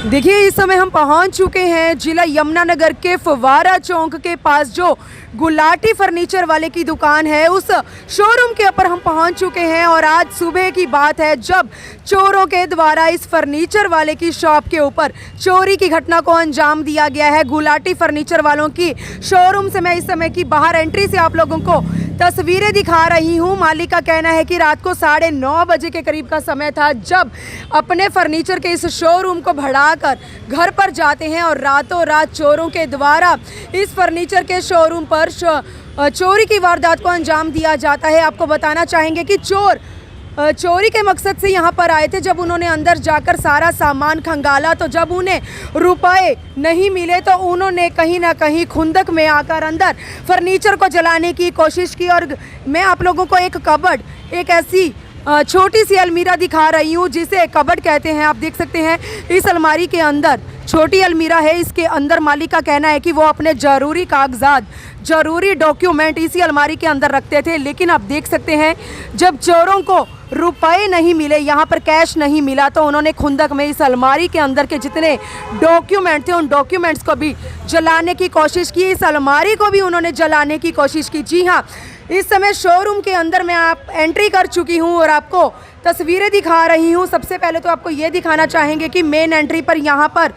देखिए इस समय हम पहुंच चुके हैं जिला यमुनानगर के फव्वारा चौक के पास जो गुलाटी फर्नीचर वाले की दुकान है उस शोरूम के ऊपर हम पहुंच चुके हैं। और आज सुबह की बात है जब चोरों के द्वारा इस फर्नीचर वाले की शॉप के ऊपर चोरी की घटना को अंजाम दिया गया है। गुलाटी फर्नीचर वालों की शोरूम से मैं इस समय की बाहर एंट्री से आप लोगों को तस्वीरें दिखा रही हूं। मालिक का कहना है कि रात को 9:30 बजे के करीब का समय था जब अपने फर्नीचर के इस शोरूम को भड़ाकर घर पर जाते हैं और रातों रात चोरों के द्वारा इस फर्नीचर के शोरूम पर चोरी की वारदात को अंजाम दिया जाता है। आपको बताना चाहेंगे कि चोरी के मकसद से यहाँ पर आए थे। जब उन्होंने अंदर जाकर सारा सामान खंगाला तो जब उन्हें रुपए नहीं मिले तो उन्होंने कहीं ना कहीं खुंदक में आकर अंदर फर्नीचर को जलाने की कोशिश की। और मैं आप लोगों को एक कबर्ड, एक ऐसी छोटी सी अलमीरा दिखा रही हूँ जिसे कबर्ड कहते हैं। आप देख सकते हैं इस अलमारी के अंदर छोटी अलमीरा है, इसके अंदर मालिक का कहना है कि वो अपने ज़रूरी कागजात, ज़रूरी डॉक्यूमेंट इसी अलमारी के अंदर रखते थे। लेकिन आप देख सकते हैं जब चोरों को रुपए नहीं मिले, यहाँ पर कैश नहीं मिला, तो उन्होंने खुंदक में इस अलमारी के अंदर के जितने डॉक्यूमेंट थे उन डॉक्यूमेंट्स को भी जलाने की कोशिश की। इस अलमारी को भी उन्होंने जलाने की कोशिश की। जी हाँ, इस समय शोरूम के अंदर मैं आप एंट्री कर चुकी हूँ और आपको तस्वीरें दिखा रही हूँ। सबसे पहले तो आपको ये दिखाना चाहेंगे कि मेन एंट्री पर यहाँ पर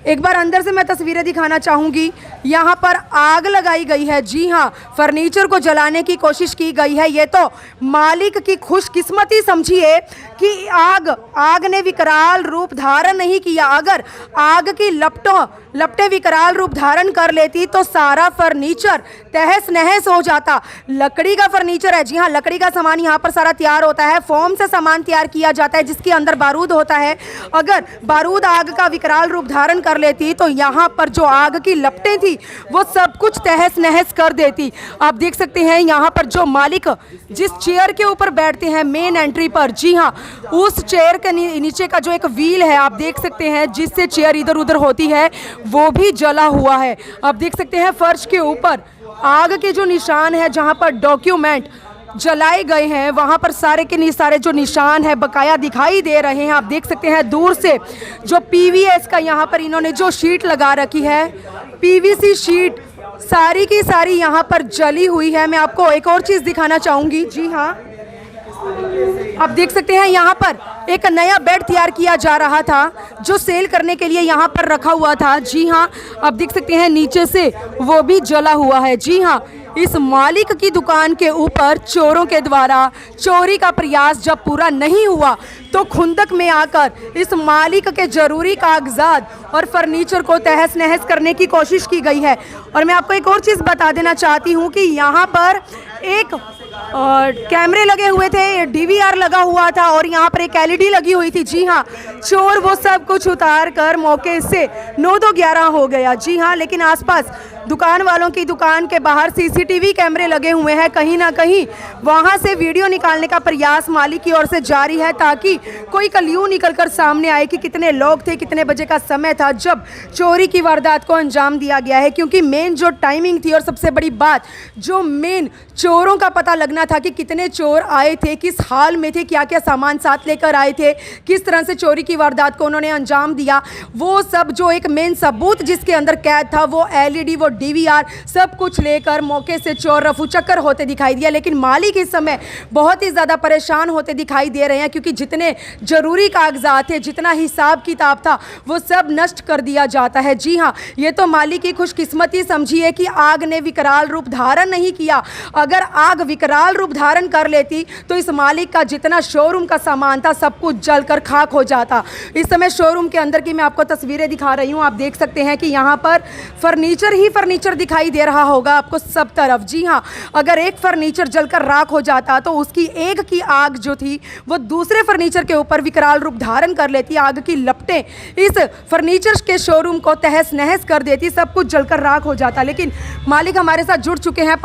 एक बार अंदर से मैं तस्वीरें दिखाना चाहूँगी। यहाँ पर आग लगाई गई है। जी हाँ, फर्नीचर को जलाने की कोशिश की गई है। ये तो मालिक की खुशकिस्मती समझिए कि आग ने विकराल रूप धारण नहीं किया। अगर आग की लपटें विकराल रूप धारण कर लेती तो सारा फर्नीचर तहस नहस हो जाता। लकड़ी का फर्नीचर है। जी हाँ, लकड़ी का सामान यहाँ पर सारा तैयार होता है। फोम से सामान तैयार किया जाता है जिसके अंदर बारूद होता है। अगर बारूद आग का विकराल रूप धारण कर लेती तो यहाँ पर जो आग की लपटें थी वो सब कुछ तहस नहस कर देती। आप देख सकते हैं यहाँ पर जो मालिक जिस चेयर के ऊपर बैठते हैं मेन एंट्री पर, जी हाँ, उस चेयर के नीचे का जो एक व्हील है आप देख सकते हैं जिससे चेयर इधर उधर होती है वो भी जला हुआ है। आप देख सकते हैं फर्श के ऊपर आग के जो निशान है जहाँ पर डॉक्यूमेंट जलाए गए हैं वहाँ पर सारे के सारे जो निशान है बकाया दिखाई दे रहे हैं। आप देख सकते हैं दूर से जो पीवीएस का यहाँ पर इन्होंने जो शीट लगा रखी है, पीवीसी शीट सारी की सारी यहाँ पर जली हुई है। मैं आपको एक और चीज़ दिखाना चाहूँगी। जी हाँ, आप देख सकते हैं यहाँ पर एक नया बेड तैयार किया जा रहा था जो सेल करने के लिए यहाँ पर रखा हुआ था। जी हाँ, आप देख सकते हैं नीचे से वो भी जला हुआ है। जी हाँ, इस मालिक की दुकान के ऊपर चोरों के द्वारा चोरी का प्रयास जब पूरा नहीं हुआ तो खुंदक में आकर इस मालिक के ज़रूरी कागजात और फर्नीचर को तहस नहस करने की कोशिश की गई है। और मैं आपको एक और चीज़ बता देना चाहती हूँ कि यहाँ पर एक कैमरे लगे हुए थे, डीवीआर लगा हुआ था और यहाँ पर एक एलईडी लगी हुई थी। जी हाँ, चोर वो सब कुछ उतार कर मौके से 9-11 हो गया। जी हाँ, लेकिन आसपास दुकान वालों की दुकान के बाहर सीसीटीवी कैमरे लगे हुए हैं। कहीं ना कहीं वहाँ से वीडियो निकालने का प्रयास मालिक की ओर से जारी है ताकि कोई क्ल्यू निकल कर सामने आए कि कितने लोग थे, कितने बजे का समय था जब चोरी की वारदात को अंजाम दिया गया है। क्योंकि मेन जो टाइमिंग थी और सबसे बड़ी बात जो मेन चोरों का पता लगना था कि कितने चोर आए थे, किस हाल में थे, क्या क्या सामान साथ लेकर आए थे, किस तरह से चोरी की वारदात को उन्होंने अंजाम दिया, वो सब जो एक मेन सबूत जिसके अंदर कैद था वो एलईडी, वो डीवीआर सब कुछ लेकर मौके से चोर रफू चक्कर होते दिखाई दिया। लेकिन मालिक इस समय बहुत ही ज़्यादा परेशान होते दिखाई दे रहे हैं क्योंकि जितने ज़रूरी कागजात थे, जितना हिसाब किताब था वो सब नष्ट कर दिया जाता है। जी हाँ, ये तो मालिक की खुशकिस्मती समझिए कि आग ने विकराल रूप धारण नहीं किया। अगर आग विकराल रूप धारण कर लेती तो इस मालिक का जितना शोरूम का सामान था सब कुछ जलकर खाक हो जाता। इस समय शोरूम के अंदर की मैं आपको तस्वीरें दिखा रही हूँ। आप देख सकते हैं कि यहाँ पर फर्नीचर ही फर्नीचर दिखाई दे रहा होगा आपको सब तरफ। जी हाँ, अगर एक फर्नीचर जलकर राख हो जाता तो उसकी एक की आग जो थी वो दूसरे फर्नीचर के ऊपर विकराल रूप धारण कर लेती। आग की लपटें इस फर्नीचर के शोरूम को तहस नहस कर देती, सब कुछ जलकर राख हो जाता। लेकिन मालिक हमारे साथ जुड़ चुके हैं।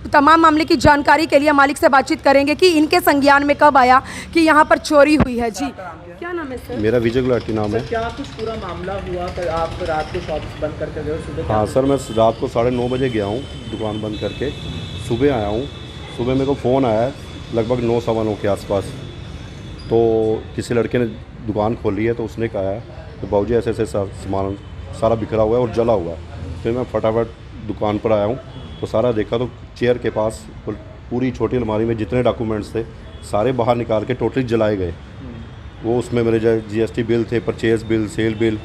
तमाम मामले की जानकारी के लिए मालिक से बातचीत करेंगे कि इनके संज्ञान में कब आया कि यहाँ पर चोरी हुई है। जी, क्या नाम है सर? मेरा विजय गुलाटी नाम है। क्या कुछ पूरा मामला हुआ कि आप रात को शॉप बंद करके गए सुबह? हाँ सर, मैं रात को 9:30 बजे गया हूँ दुकान बंद करके, सुबह आया हूँ। सुबह मेरे को फ़ोन आया लगभग 9-9:15 के आसपास, तो किसी लड़के ने दुकान खोली है तो उसने कहा तो बाबूजी ऐसे ऐसे सामान सारा बिखरा हुआ है और जला हुआ है। फिर मैं फटाफट दुकान पर आया हूँ तो सारा देखा तो चेयर के पास पूरी छोटी अलमारी में जितने डॉक्यूमेंट्स थे सारे बाहर निकाल के टोटली जलाए गए। वो उसमें मेरे जो GST बिल थे, परचेज बिल, सेल बिल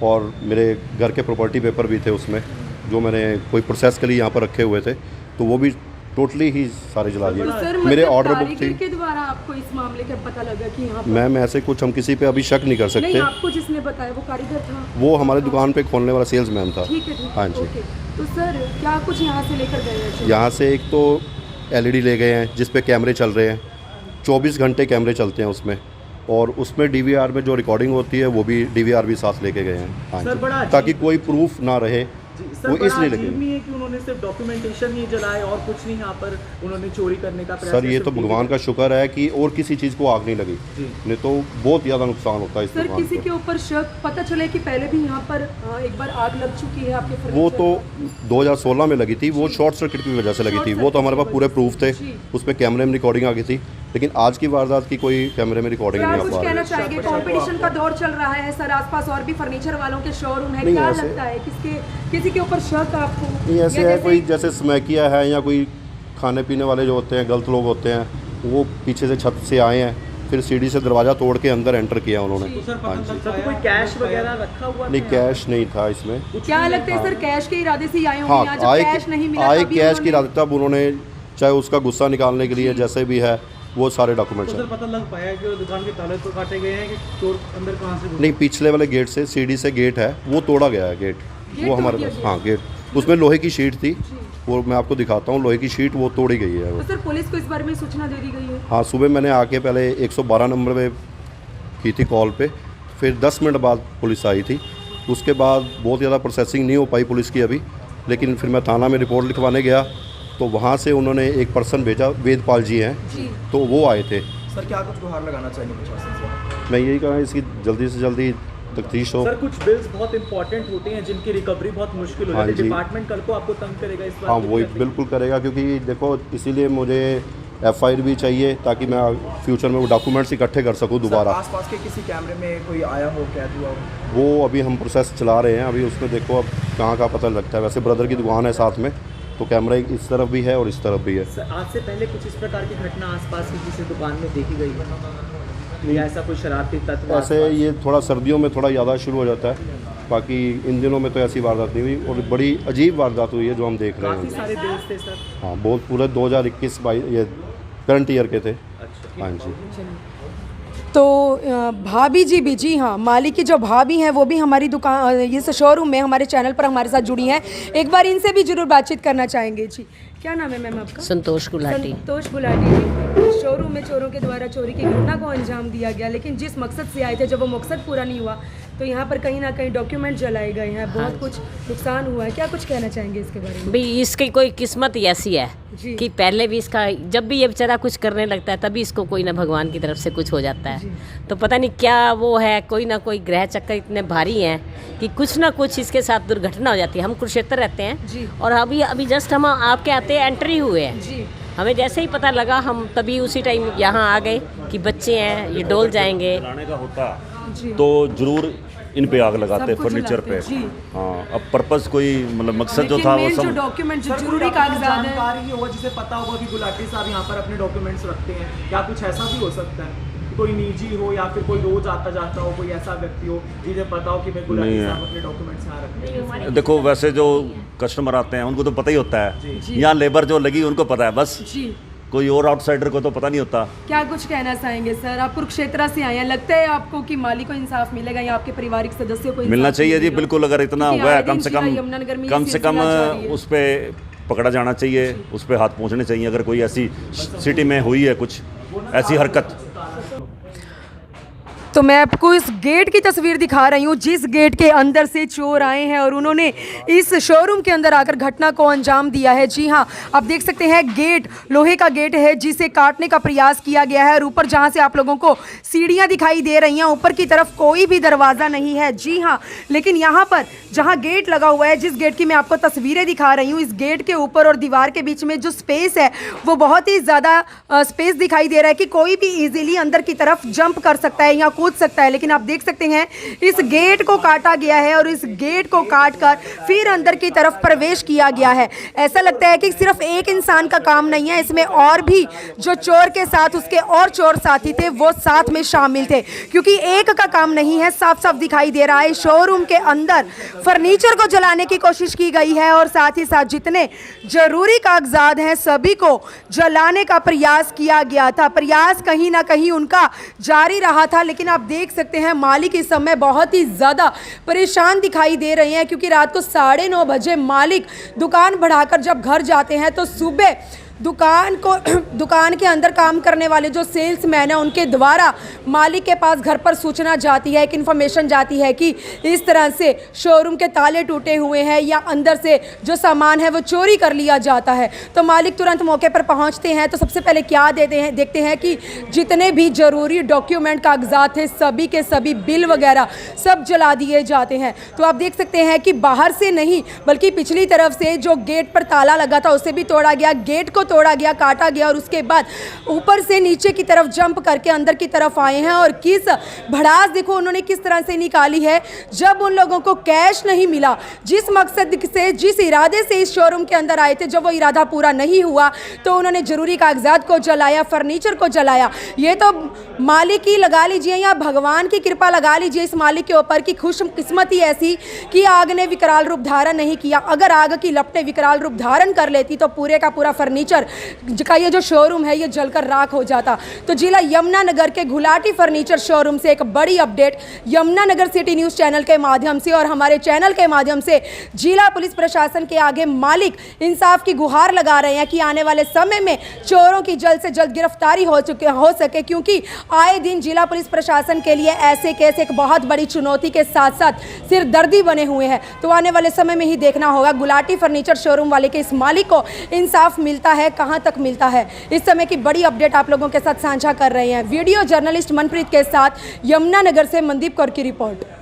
और मेरे घर के प्रॉपर्टी पेपर भी थे उसमें, जो मैंने कोई प्रोसेस के लिए यहाँ पर रखे हुए थे, तो वो भी टोटली ही सारे जला दिए। मेरे ऑर्डर बुक थी। के द्वारा आपको इस मामले का पता लगा कि यहाँ पर मैम ऐसे कुछ हम किसी पे अभी शक नहीं कर सकते। नहीं, आपको जिसने बताया वो कारीगर था? वो हमारे दुकान पे खोलने वाला सेल्समैन था। ठीक है, ठीक है। हाँ जी। ओके। तो सर क्या कुछ यहाँ से लेकर गए हैं? यहाँ से एक तो LED ले गए हैं जिस पे कैमरे चल रहे हैं, 24 घंटे कैमरे चलते हैं उसमें, और उसमें DVR में जो रिकॉर्डिंग होती है वो भी DVR भी साथ लेके गए हैं। हाँ जी, ताकि कोई प्रूफ ना रहे, वो इसलिए लगे। नहीं है कि उन्होंने सिर्फ डॉक्यूमेंटेशन ही जलाए और कुछ नहीं, यहाँ पर उन्होंने चोरी करने का प्रयास। सर ये तो भगवान का शुक्र है कि और किसी चीज़ को आग नहीं लगी, नहीं तो बहुत ज़्यादा नुकसान होता है इस सर दुकान किसी के ऊपर शक पता चले कि पहले भी यहाँ पर एक बार आग लग चुकी है आपके फर्नीचर? वो तो 2016 में लगी थी, वो शॉर्ट सर्किट की वजह से लगी थी। वो तो हमारे पास पूरे प्रूफ थे, उसमें कैमरे में रिकॉर्डिंग आ गई थी, लेकिन आज की वारदात की कोई कैमरे में रिकॉर्डिंग नहीं आ कुछ पा कहना रही। चाहेंगे? कंपटीशन का दौर चल रहा है सर, आसपास और भी फर्नीचर वालों के शोरूम है, क्या लगता है किसी के ऊपर शक आपको? नहीं ऐसे है, कोई जैसे स्मैकिया है या कोई खाने पीने वाले जो होते हैं गलत लोग होते हैं, वो पीछे से छत से आए हैं, फिर सीढ़ी से दरवाज़ा तोड़ के अंदर एंटर किया उन्होंने। हाँ जी। तो कोई कैश वगैरह रखा हुआ? नहीं, कैश नहीं था इसमें। क्या लगता है सर, कैश के इरादे से ही आए होंगे? हाँ, जब कैश नहीं मिला आए तभी कैश की उन्होंने- इरादे, तब उन्होंने चाहे उसका गुस्सा निकालने के लिए जैसे भी है वो सारे डॉक्यूमेंट्स तो हैं। सर पता लग पाया है कि दुकान के ताले तो काटे गए हैं कि चोर अंदर कहाँ से घुसे? नहीं, पिछले वाले गेट से, सीढ़ी से गेट है वो तोड़ा गया है। गेट वो हमारे पास, हाँ गेट, उसमें लोहे की शीट थी, वो मैं आपको दिखाता हूँ, लोहे की शीट वो तोड़ी गई है। तो सर पुलिस को इस बारे में सूचना दे दी गई है? हाँ, सुबह मैंने आके पहले 112 नंबर पे की थी कॉल पे, फिर 10 मिनट बाद पुलिस आई थी। उसके बाद बहुत ज़्यादा प्रोसेसिंग नहीं हो पाई पुलिस की अभी, लेकिन फिर मैं थाना में रिपोर्ट लिखवाने गया तो वहाँ से उन्होंने एक पर्सन भेजा, वेदपाल जी हैं, तो वो आए थे। सर क्या कुछ गुहार लगाना चाहिए प्रशासन से? मैं यही कहा इसकी जल्दी से जल्दी तफ्तीश हो। सर कुछ बिल्स बहुत इंपॉर्टेंट होते हैं जिनकी रिकवरी बहुत मुश्किल हो हाँ जाती है। जी। डिपार्टमेंट कल को आपको तंग करेगा इस बात हाँ, की वो क्या? बिल्कुल करेगा, क्योंकि देखो इसीलिए मुझे FIR भी चाहिए ताकि मैं फ्यूचर में वो डॉक्यूमेंट्स इकट्ठे कर सकूँ दोबारा। आसपास के किसी कैमरे में कोई आया हो, कैद हुआ हो? वो अभी हम प्रोसेस चला रहे हैं, अभी उसमें देखो अब कहाँ का पता लगता है। वैसे ब्रदर की दुकान है साथ में, तो कैमरा इस तरफ भी है और इस तरफ भी है। सर, आज से पहले कुछ इस प्रकार की घटना आसपास की किसी दुकान में देखी गई है या ऐसा कोई शरारती तत्व? ऐसे ये थोड़ा सर्दियों में थोड़ा ज़्यादा शुरू हो जाता है, बाकी इन दिनों में तो ऐसी वारदात नहीं हुई, और बड़ी अजीब वारदात हुई है जो हम देख रहे काफ़ी हैं। सारे बिल्स थे सर। हाँ, बहुत पूरे 2021-22 ये करंट ईयर के थे। अच्छा। हाँ जी। तो भाभी जी भी, जी हाँ, मालिक की जो भाभी हैं वो भी हमारी दुकान इस शोरूम में हमारे चैनल पर हमारे साथ जुड़ी हैं। एक बार इनसे भी जरूर बातचीत करना चाहेंगे। जी, क्या नाम है मैम आपका? संतोष गुलाटी। संतोष गुलाटी जी। शोरूम में चोरों के द्वारा चोरी की घटना को अंजाम दिया गया, लेकिन जिस मकसद से आए थे जब वो मकसद पूरा नहीं हुआ तो यहाँ पर कहीं ना कहीं डॉक्यूमेंट जलाए गए हैं, बहुत कुछ नुकसान हुआ है। क्या कुछ कहना चाहेंगे इसके बारे में? भाई इसकी कोई किस्मत ही ऐसी है जी। कि पहले भी इसका, जब भी ये बेचारा कुछ करने लगता है तभी इसको कोई ना भगवान की तरफ से कुछ हो जाता है। तो पता नहीं क्या वो है, कोई ना कोई ग्रह चक्कर इतने भारी हैं कि कुछ ना कुछ इसके साथ दुर्घटना हो जाती है। हम कुरुक्षेत्र रहते जी। हैं और अभी अभी जस्ट हम आपके आते एंट्री हुए हैं। जी। हमें जैसे ही पता लगा हम तभी उसी टाइम यहाँ आ गए कि बच्चे हैं, ये डोल जाएंगे। जलाने का होता जी। तो जरूर इन पे आग लगाते सब कुछ फर्नीचर पे। जलाते, जी। हाँ, अब पर्पस कोई मतलब मकसद जो लेकिन था वो मेन जो सब डॉक्यूमेंट जो सर, कोई जरूरी आपको कागजात है, जानकारी होगा जिसे पता होगा कि गुलाटी साहब यहाँ पर अपने डॉक्यूमेंट्स रखते हैं, क्या कुछ ऐसा भी हो सकता है? कोई निजी हो या फिर कोई रोज आता जाता हो, कोई ऐसा व्यक्ति हो जिसे पता हो कि मैं गुलाटी नहीं है। साहब अपने डॉक्यूमेंट्स यहाँ रखते हैं? देखो वैसे जो कस्टमर आते हैं उनको तो पता ही होता है, यहाँ लेबर जो लगी उनको पता है बस, जी। कोई और आउटसाइडर को तो पता नहीं होता। क्या कुछ कहना चाहेंगे सर? आप कुरुक्षेत्र से आए हैं, लगता है आपको कि मालिक को इंसाफ मिलेगा या आपके पारिवारिक सदस्यों को मिलना इंसाफ चाहिए जी, मिलेगा? बिल्कुल। अगर इतना क्योंकि हुआ है आए दिन कम से जिला यमुनानगर में ये कम सिलसिला जारी है। उस पर पकड़ा जाना चाहिए, उस पर हाथ पहुँचने चाहिए अगर कोई ऐसी सिटी में हुई है कुछ ऐसी हरकत। तो मैं आपको इस गेट की तस्वीर दिखा रही हूँ जिस गेट के अंदर से चोर आए हैं और उन्होंने इस शोरूम के अंदर आकर घटना को अंजाम दिया है। जी हाँ, आप देख सकते हैं गेट लोहे का गेट है जिसे काटने का प्रयास किया गया है और ऊपर जहाँ से आप लोगों को सीढ़ियाँ दिखाई दे रही हैं ऊपर की तरफ कोई भी दरवाज़ा नहीं है। जी हाँ, लेकिन यहाँ पर जहाँ गेट लगा हुआ है, जिस गेट की मैं आपको तस्वीरें दिखा रही हूँ, इस गेट के ऊपर और दीवार के बीच में जो स्पेस है वो बहुत ही ज़्यादा स्पेस दिखाई दे रहा है कि कोई भी ईजिली अंदर की तरफ जंप कर सकता है या कूद सकता है, लेकिन आप देख सकते हैं इस गेट को काटा गया है और इस गेट को काट कर फिर अंदर की तरफ प्रवेश किया गया है। ऐसा लगता है कि सिर्फ एक इंसान का काम नहीं है, इसमें और भी जो चोर के साथ उसके और चोर साथी थे वो साथ में शामिल थे, क्योंकि एक का काम नहीं है। साफ साफ दिखाई दे रहा है शोरूम के अंदर फर्नीचर को जलाने की कोशिश की गई है और साथ ही साथ जितने जरूरी कागजात हैं सभी को जलाने का प्रयास किया गया था। प्रयास कहीं ना कहीं उनका जारी रहा था, लेकिन आप देख सकते हैं मालिक इस समय बहुत ही ज़्यादा परेशान दिखाई दे रहे हैं, क्योंकि रात को 9:30 बजे मालिक दुकान बढ़ाकर जब घर जाते हैं तो सुबह दुकान के अंदर काम करने वाले जो सेल्समैन हैं उनके द्वारा मालिक के पास घर पर सूचना जाती है, एक इन्फॉर्मेशन जाती है कि इस तरह से शोरूम के ताले टूटे हुए हैं या अंदर से जो सामान है वो चोरी कर लिया जाता है। तो मालिक तुरंत मौके पर पहुंचते हैं तो सबसे पहले क्या देखते हैं कि जितने भी ज़रूरी डॉक्यूमेंट कागजात थे सभी के सभी बिल वगैरह सब जला दिए जाते हैं। तो आप देख सकते हैं कि बाहर से नहीं बल्कि पिछली तरफ से जो गेट पर ताला लगा था उसे भी तोड़ा गया, गेट को तोड़ा गया, काटा गया और उसके बाद ऊपर से नीचे की तरफ जंप करके अंदर की तरफ आए हैं। और किस भड़ास देखो उन्होंने किस तरह से निकाली है। जब उन लोगों को कैश नहीं मिला, जिस मकसद से जिस इरादे से इस शोरूम के अंदर आए थे, जब वो इरादा पूरा नहीं हुआ तो उन्होंने जरूरी कागजात को जलाया, फर्नीचर को जलाया। ये तो मालिक की लगा लीजिए या भगवान की कृपा लगा लीजिए इस मालिक के ऊपर की खुशकिस्मती ऐसी कि आग ने विकराल रूप धारण नहीं किया। अगर आग की लपटें विकराल रूप धारण कर लेती तो पूरे का पूरा फर्नीचर का ये जो शोरूम है ये जलकर राख हो जाता। तो जिला यमुनानगर के गुलाटी फर्नीचर शोरूम से एक बड़ी update Yamunanagar city news channel के माध्यम से और हमारे चैनल के माध्यम से जिला पुलिस प्रशासन के आगे मालिक इंसाफ की गुहार लगा रहे हैं कि आने वाले समय में चोरों की जल्द से जल्द गिरफ्तारी हो सके, क्योंकि आए दिन जिला पुलिस प्रशासन के लिए ऐसे केस एक बहुत बड़ी चुनौती के साथ साथ सिरदर्दी बने हुए हैं। तो आने वाले समय में ही देखना होगा गुलाटी फर्नीचर शोरूम वाले के इस मालिक को इंसाफ मिलता है, कहां तक मिलता है। इस समय की बड़ी अपडेट आप लोगों के साथ साझा कर रहे हैं। वीडियो जर्नलिस्ट मनप्रीत के साथ यमुनानगर से मनदीप कौर की रिपोर्ट।